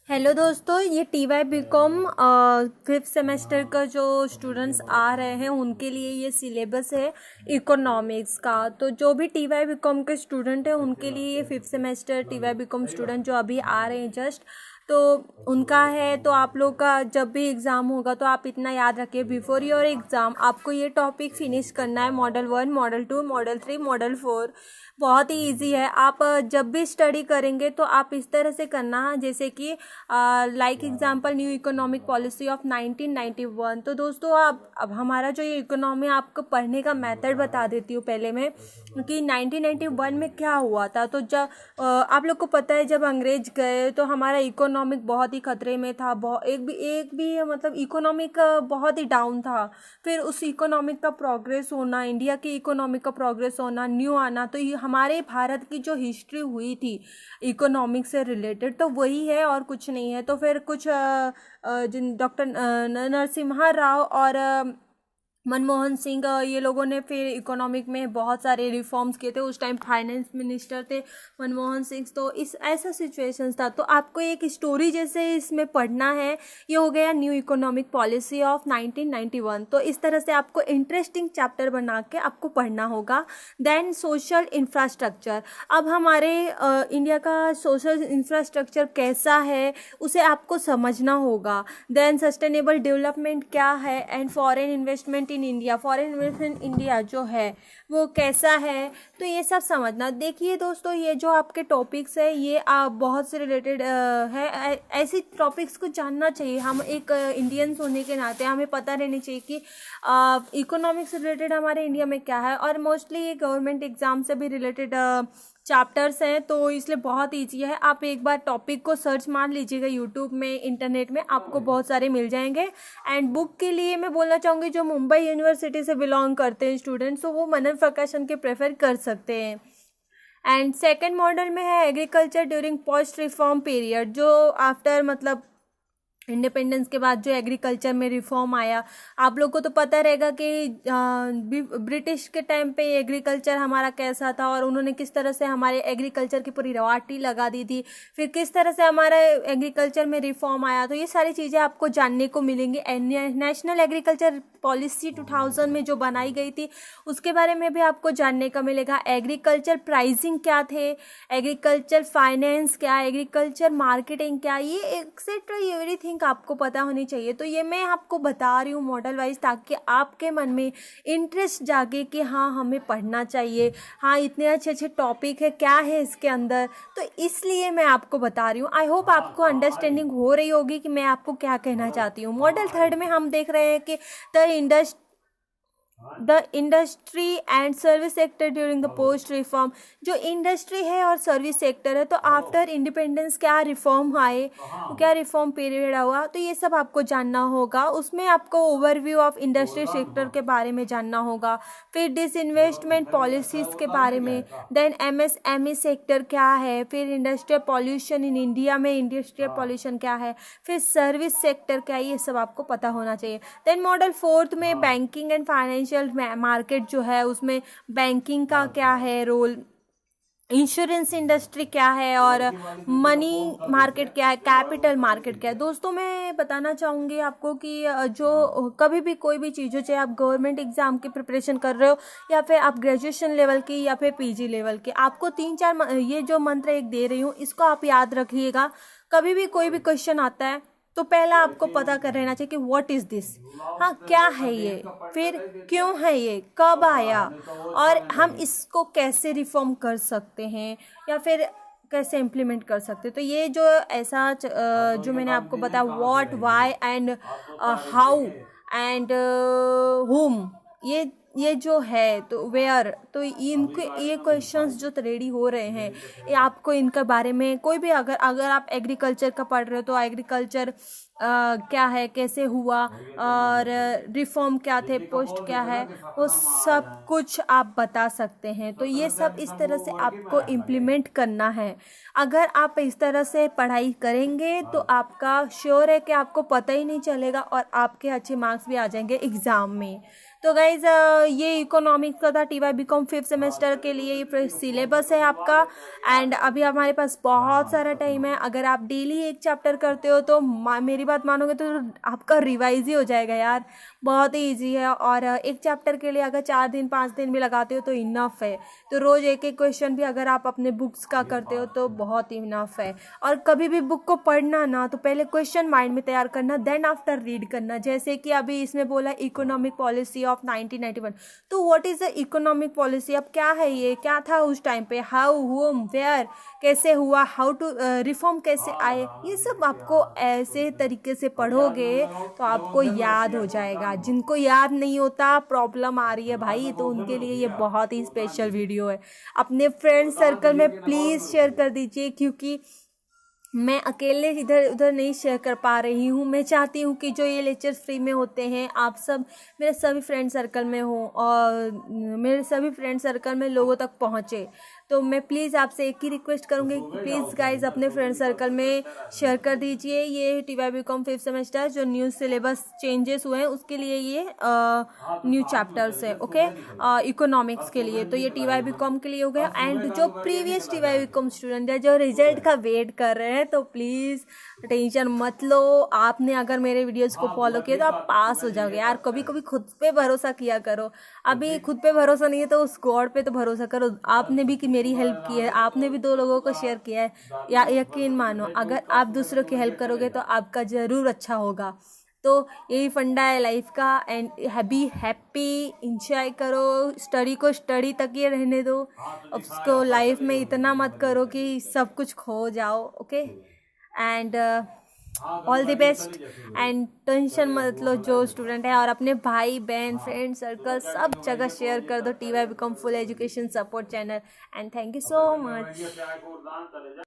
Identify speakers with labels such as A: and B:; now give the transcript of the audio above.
A: Hello दोस्तों, ये TY BCom fifth semester का जो स्टूडेंट्स आ रहे हैं उनके लिए ये सिलेबस है इकोनॉमिक्स का। तो जो भी TY BCom के स्टूडेंट हैं उनके लिए ये fifth semester TY BCom student जो अभी आ रहे हैं जस्ट, तो उनका है। तो आप लोग का जब भी एग्ज़ाम होगा तो आप इतना याद रखिए, बिफोर योर एग्ज़ाम आपको ये टॉपिक फिनिश करना है। मॉडल 1, मॉडल 2, मॉडल 3, मॉडल 4 बहुत ही इजी है। आप जब भी स्टडी करेंगे तो आप इस तरह से करना, जैसे कि like example new economic policy of 1991। तो दोस्तों अब हमारा जो ये इकोनॉमी आपको पढ़ने का मेथड बता देती हूँ पहले मैं, कि 1991 में क्या हुआ था। तो जब आप लोग को पता है जब अंग्रेज गए तो हमारा इकोनॉमिक बहुत ही खतरे में था। एक भी मतलब इकोनॉमिक बहुत ही डाउन था। फिर उस इकोनॉमिक का प्रोग्रेस होना, इंडिया की इकोनॉमिक का प्रोग्रेस होना, न्यू आना, तो ये हमारे भारत की जो हिस्ट्री हुई थी इकोनॉमिक से रिलेटेड तो वही है और कुछ नहीं है। तो फिर कुछ जिन डॉक्टर नरसिम्हा राव और मनमोहन सिंह, ये लोगों ने फिर इकोनॉमिक में बहुत सारे रिफॉर्म्स किए थे। उस टाइम फाइनेंस मिनिस्टर थे मनमोहन सिंह। तो इस ऐसा सिचुएशंस था। तो आपको एक स्टोरी जैसे इसमें पढ़ना है। ये हो गया न्यू इकोनॉमिक पॉलिसी ऑफ 1991। तो इस तरह से आपको इंटरेस्टिंग चैप्टर बना के आपको पढ़ना होगा। Then social infrastructure. अब हमारे इंडिया का सोशल इंफ्रास्ट्रक्चर कैसा है उसे आपको समझना होगा। देन सस्टेनेबल डेवलपमेंट क्या है, and foreign investment in India, foreign investment India जो है वो कैसा है, तो ये सब समझना। देखिए दोस्तों, ये जो आपके टॉपिक्स है ये आप बहुत से रिलेटेड है। ऐसी टॉपिक्स को जानना चाहिए। हम एक इंडियंस होने के नाते हमें पता रहनी चाहिए कि इकोनॉमिक्स से रिलेटेड हमारे इंडिया में क्या है। और मोस्टली ये गवर्नमेंट एग्जाम से भी रिलेटेड चैप्टर्स हैं, तो इसलिए बहुत ईजी है। आप एक बार टॉपिक को सर्च मार लीजिएगा यूट्यूब में, इंटरनेट में, आपको बहुत सारे मिल जाएंगे। एंड बुक के लिए मैं बोलना चाहूँगी, जो मुंबई यूनिवर्सिटी से बिलोंग करते हैं स्टूडेंट्स, तो वो मनन प्रकाशन के प्रेफर कर सकते हैं। एंड सेकेंड मॉडल में है agriculture during post reform period, जो आफ्टर मतलब इंडिपेंडेंस के बाद जो एग्रीकल्चर में रिफॉर्म आया। आप लोग को तो पता रहेगा कि ब्रिटिश के टाइम पे एग्रीकल्चर हमारा कैसा था और उन्होंने किस तरह से हमारे एग्रीकल्चर की पूरी रवाटी लगा दी थी। फिर किस तरह से हमारे एग्रीकल्चर में रिफॉर्म आया। तो ये सारी चीज़ें आपको जानने को मिलेंगी। नेशनल एग्रीकल्चर पॉलिसी 2000 में जो बनाई गई थी उसके बारे में भी आपको जानने का मिलेगा। एग्रीकल्चर प्राइसिंग क्या थे, एग्रीकल्चर फाइनेंस क्या, एग्रीकल्चर मार्केटिंग क्या, ये एक्सेट्रा एवरीथिंग आपको पता होनी चाहिए। तो ये मैं आपको बता रही हूँ मॉडल वाइज, ताकि आपके मन में इंटरेस्ट जागे कि हाँ हमें पढ़ना चाहिए, हाँ इतने अच्छे अच्छे टॉपिक है, क्या है इसके अंदर। तो इसलिए मैं आपको बता रही हूँ। आई होप आपको अंडरस्टैंडिंग हो रही होगी कि मैं आपको क्या कहना चाहती हूँ। मॉडल थर्ड में हम देख रहे हैं कि the industry and service sector during the post reform. जो इंडस्ट्री है और सर्विस सेक्टर है, तो आफ्टर इंडिपेंडेंस क्या रिफॉर्म आए, तो क्या रिफॉर्म पीरियड हुआ, तो ये सब आपको जानना होगा। उसमें आपको ओवरव्यू ऑफ इंडस्ट्री सेक्टर के बारे में जानना होगा। फिर डिसइन्वेस्टमेंट पॉलिसीज के बारे में। देन MSME सेक्टर क्या है, फिर इंडस्ट्रियल पॉल्यूशन इन इंडिया में इंडस्ट्रियल पॉल्यूशन क्या है, फिर सर्विस सेक्टर क्या है, ये सब आपको पता होना चाहिए। देन मॉडल फोर्थ में बैंकिंग एंड फाइनेंशियल मार्केट जो है उसमें बैंकिंग का क्या है रोल, इंश्योरेंस इंडस्ट्री क्या है, और मनी मार्केट क्या है, कैपिटल मार्केट क्या है। दोस्तों मैं बताना चाहूँगी आपको कि जो कभी भी कोई भी चीज़ हो, चाहे आप गवर्नमेंट एग्जाम की प्रिपरेशन कर रहे हो या फिर आप ग्रेजुएशन लेवल की या फिर PG लेवल की, आपको 3-4 ये जो मंत्र एक दे रही हूँ इसको आप याद रखिएगा। कभी भी कोई भी क्वेश्चन आता है तो पहला आपको पता कर रहना चाहिए कि व्हाट इज़ दिस, हाँ क्या है ये, फिर क्यों है ये, कब आया, और हम इसको कैसे रिफॉर्म कर सकते हैं या फिर कैसे इम्प्लीमेंट कर सकते हैं। तो ये जो ऐसा जो मैंने आपको बताया, what, why and how and whom, ये जो है, तो वेयर, तो इनके ये क्वेश्चंस जो रेडी हो रहे हैं, ये आपको इनके बारे में कोई भी अगर आप एग्रीकल्चर का पढ़ रहे हो तो एग्रीकल्चर क्या है, कैसे हुआ, और रिफॉर्म क्या थे, पोस्ट क्या है, वो सब कुछ आप बता सकते हैं। तो ये सब इस तरह से आपको इम्प्लीमेंट करना है। अगर आप इस तरह से पढ़ाई करेंगे तो आपका श्योर है कि आपको पता ही नहीं चलेगा और आपके अच्छे मार्क्स भी आ जाएंगे एग्ज़ाम में। तो गाइज ये इकोनॉमिक्स का था TY BCom 5th सेमेस्टर के लिए ये सिलेबस है आपका। एंड अभी हमारे पास बहुत सारा टाइम है। अगर आप डेली एक चैप्टर करते हो तो मेरी बात मानोगे तो आपका रिवाइज ही हो जाएगा यार, बहुत ही ईजी है। और एक चैप्टर के लिए अगर 4 दिन 5 दिन भी लगाते हो तो इनफ है। तो रोज़ एक एक क्वेश्चन भी अगर आप अपने बुक्स का करते हो तो बहुत ही इनफ है। और कभी भी बुक को पढ़ना ना तो पहले क्वेश्चन माइंड में तैयार करना, देन आफ्टर रीड करना। जैसे कि अभी इसमें बोला इकोनॉमिक पॉलिसी ऑफ 1991, तो what is the economic policy, अब क्या है ये, क्या था उस टाइम पे, हाउ होम वेयर कैसे हुआ, हाउ टू रिफॉर्म कैसे आए, ये सब आपको ऐसे तरीके से पढ़ोगे तो आपको याद हो जाएगा। जिनको याद नहीं होता, प्रॉब्लम आ रही है भाई, तो उनके लिए ये बहुत ही स्पेशल वीडियो है। अपने फ्रेंड सर्कल में प्लीज़ शेयर कर दीजिए, क्योंकि मैं अकेले इधर उधर नहीं शेयर कर पा रही हूँ। मैं चाहती हूँ कि जो ये लेक्चर्स फ्री में होते हैं आप सब मेरे सभी फ्रेंड सर्कल में हो और मेरे सभी फ्रेंड सर्कल में लोगों तक पहुँचे। तो मैं प्लीज़ आपसे एक ही रिक्वेस्ट करूँगी, प्लीज़ गाइज अपने फ्रेंड सर्कल में शेयर कर दीजिए। ये TY BCom 5th सेमेस्टर जो न्यू सिलेबस चेंजेस हुए हैं उसके लिए ये न्यू चैप्टर्स है, ओके, इकोनॉमिक्स के लिए। तो ये TY BCom के लिए हो गया। एंड जो प्रीवियस TY BCom स्टूडेंट है जो रिजल्ट का वेट कर रहे हैं, तो प्लीज़ टेंशन मत लो। आपने अगर मेरे वीडियोस को फॉलो किया तो आप पास हो जाओगे यार। कभी कभी खुद पे भरोसा किया करो। अभी खुद पे भरोसा नहीं है तो उस गॉड पे तो भरोसा करो। आपने भी कि मेरी हेल्प की है, आपने भी 2 लोगों को शेयर किया है, या यकीन मानो अगर आप दूसरों की हेल्प करोगे तो आपका ज़रूर अच्छा होगा। तो यही फंडा है लाइफ का। एंड बी हैप्पी, इंजॉय करो, स्टडी को स्टडी तक ही रहने दो। अब उसको लाइफ में इतना मत करो कि सब कुछ खो जाओ, okay. And all the best. And tension मत लो जो स्टूडेंट है, और अपने भाई बहन फ्रेंड सर्कल सब जगह शेयर कर दो TY BCom full education support channel. And thank you so much.